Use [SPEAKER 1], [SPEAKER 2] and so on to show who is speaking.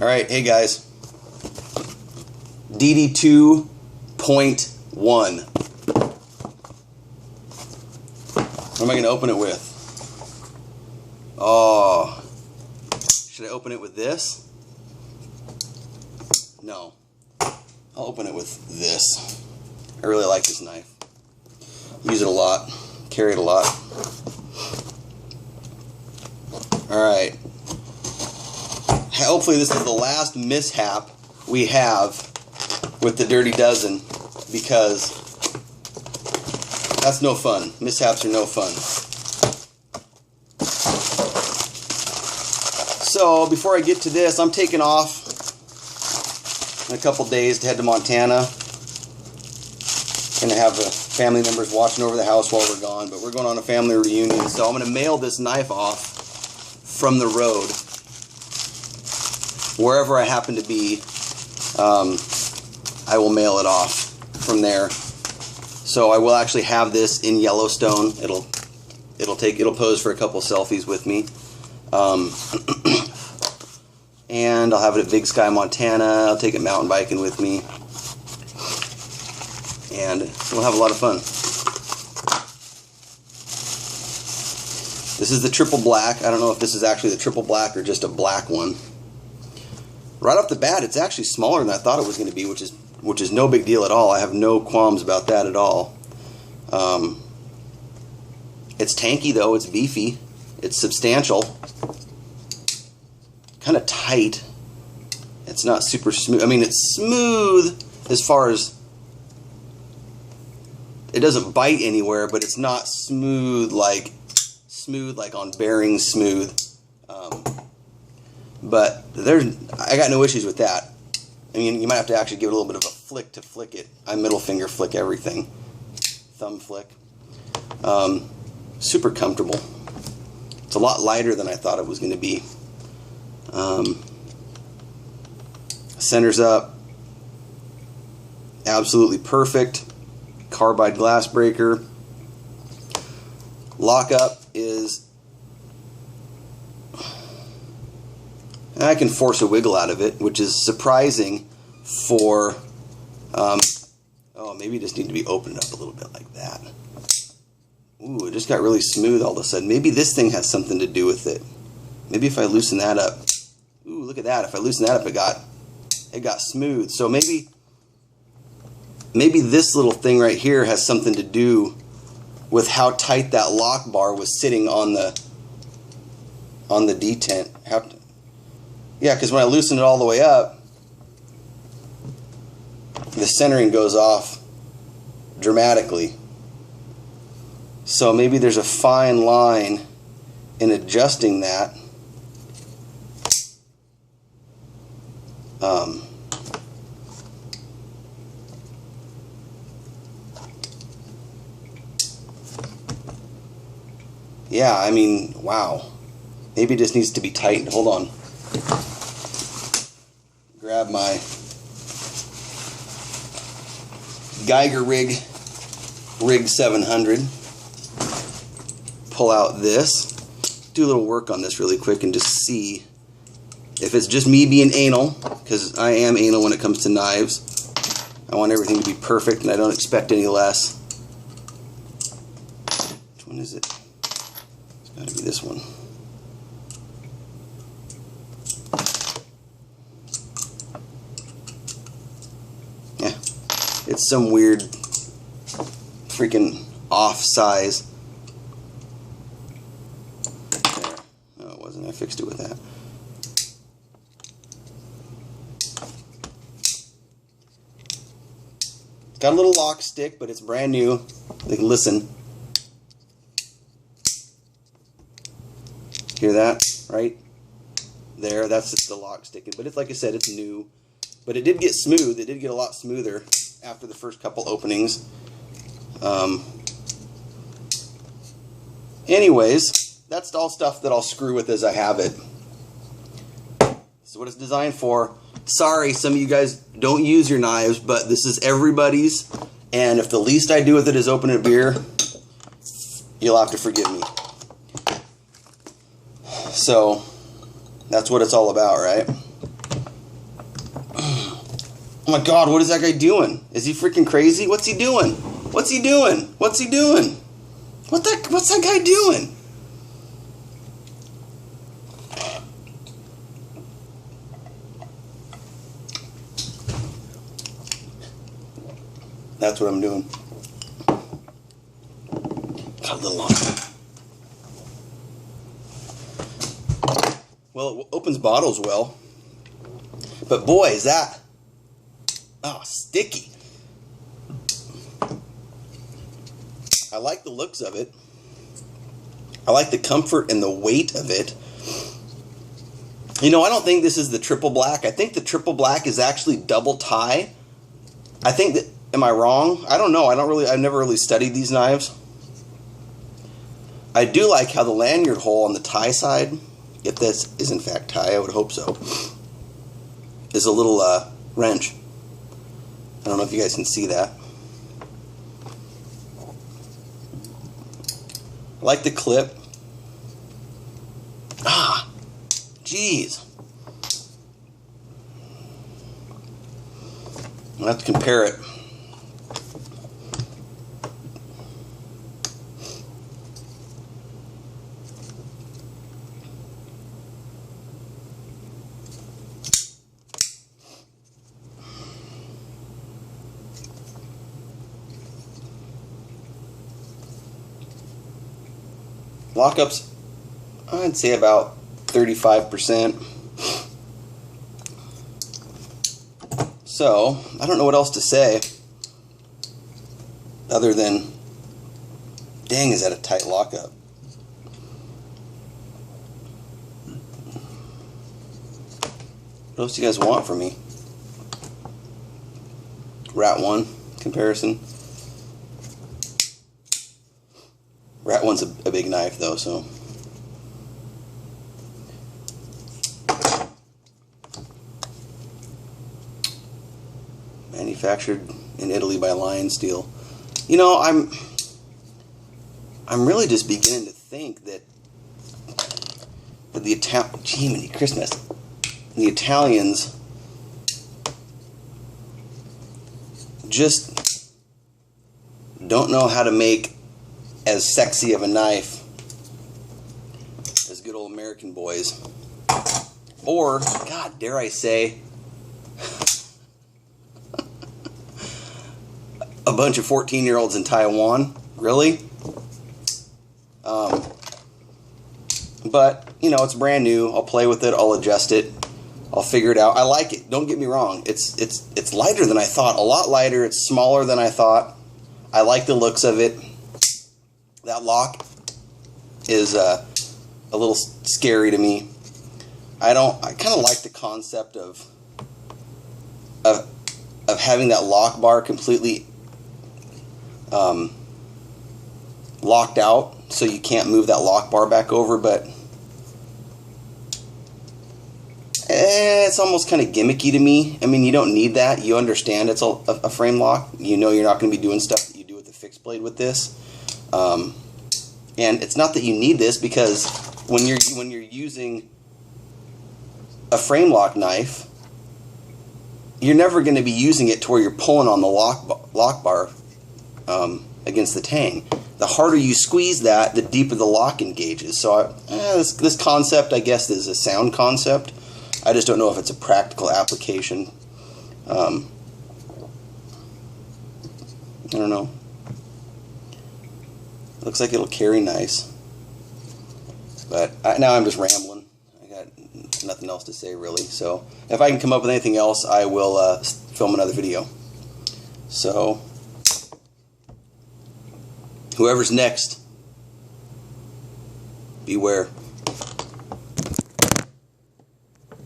[SPEAKER 1] Alright, hey guys. DD2.1. What am I going to open it with? Oh. Should I open it with this? No. I'll open it with this. I really like this knife. Use it a lot. Carry it a lot. Alright. Hopefully this is the last mishap we have with the Dirty Dozen, because that's no fun. Mishaps are no fun. So before I get to this, I'm taking off in a couple days to head to Montana. Gonna have the family members watching over the house while we're gone, but we're going on a family reunion, so I'm gonna mail this knife off from the road wherever I happen to be. I will mail it off from there. So I will actually have this in Yellowstone. It'll pose for a couple selfies with me. And I'll have it at Big Sky, Montana. I'll take it mountain biking with me. And we'll have a lot of fun. This is the triple black. I don't know if this is actually the triple black or just a black one. Right off the bat, it's actually smaller than I thought it was going to be, which is no big deal at all. I have no qualms about that at all. It's tanky though. It's beefy. It's substantial. Kind of tight. It's not super smooth. I mean, it's smooth as far as it doesn't bite anywhere, but it's not smooth like on bearing smooth. But I got no issues with that. I mean, you might have to actually give it a little bit of a flick to flick it. I middle finger flick everything. Thumb flick. Super comfortable. It's a lot lighter than I thought it was going to be. Centers up. Absolutely perfect. Carbide glass breaker. Lockup is... I can force a wiggle out of it, which is surprising for... oh, maybe it just need to be opened up a little bit like that. Ooh, it just got really smooth all of a sudden. Maybe this thing has something to do with it. Maybe if I loosen that up... Ooh, look at that. If I loosen that up, it got smooth. So maybe this little thing right here has something to do with how tight that lock bar was sitting on the detent. Yeah, because when I loosen it all the way up, the centering goes off dramatically. So maybe there's a fine line in adjusting that. Yeah, I mean, wow. Maybe it just needs to be tightened. Hold on. Grab my Geiger rig 700. Pull out this. Do a little work on this really quick and just see if it's just me being anal, because I am anal when it comes to knives. I want everything to be perfect and I don't expect any less. Which one is it? It's got to be this one. Yeah, it's some weird freaking off size. There. No, it wasn't. I fixed it with that. It's got a little lock stick, but it's brand new. Like, listen. Hear that? Right there, that's just the lock sticking. But it's, like I said, it's new. But it did get smooth. It did get a lot smoother after the first couple openings. Anyways, that's all stuff that I'll screw with as I have it. This is what it's designed for. Sorry, some of you guys don't use your knives, but this is everybody's. And if the least I do with it is open a beer, you'll have to forgive me. So, that's what it's all about, right? Oh my God, what is that guy doing? Is he freaking crazy? What's he doing? What's he doing? What's he doing? What's that guy doing? That's what I'm doing. Got a little on. Well, it opens bottles well. But boy, is that... Oh, sticky. I like the looks of it. I like the comfort and the weight of it. You know, I don't think this is the triple black. I think the triple black is actually double tie. I think that... Am I wrong? I don't know. I've never really studied these knives. I do like how the lanyard hole on the tie side, if this is in fact tie, I would hope so, is a little wrench. I don't know if you guys can see that. I like the clip. Ah, jeez. I'll have to compare it. Lockups, I'd say about 35%. So, I don't know what else to say other than, dang, is that a tight lockup. What else do you guys want from me? Rat 1 comparison. Rat 1's a big knife though, so. Manufactured in Italy by Lion Steel. You know, I'm really just beginning to think that the Christmas, the Italians just don't know how to make as sexy of a knife as good old American boys. Or, God, dare I say, a bunch of 14-year-olds in Taiwan. Really? But, you know, it's brand new. I'll play with it. I'll adjust it. I'll figure it out. I like it. Don't get me wrong. It's lighter than I thought. A lot lighter. It's smaller than I thought. I like the looks of it. That lock is a little scary to me. I kind of like the concept of having that lock bar completely locked out, so you can't move that lock bar back over. But it's almost kind of gimmicky to me. I mean, you don't need that. You understand it's a frame lock. You know you're not going to be doing stuff that you do with the fixed blade with this. And it's not that you need this, because when you're using a frame lock knife, you're never going to be using it to where you're pulling on the lock bar against the tang. The harder you squeeze that, the deeper the lock engages. So this concept, I guess, is a sound concept. I just don't know if it's a practical application. I don't know. Looks like it'll carry nice. But now I'm just rambling. I got nothing else to say, really. So if I can come up with anything else, I will film another video. So whoever's next, beware.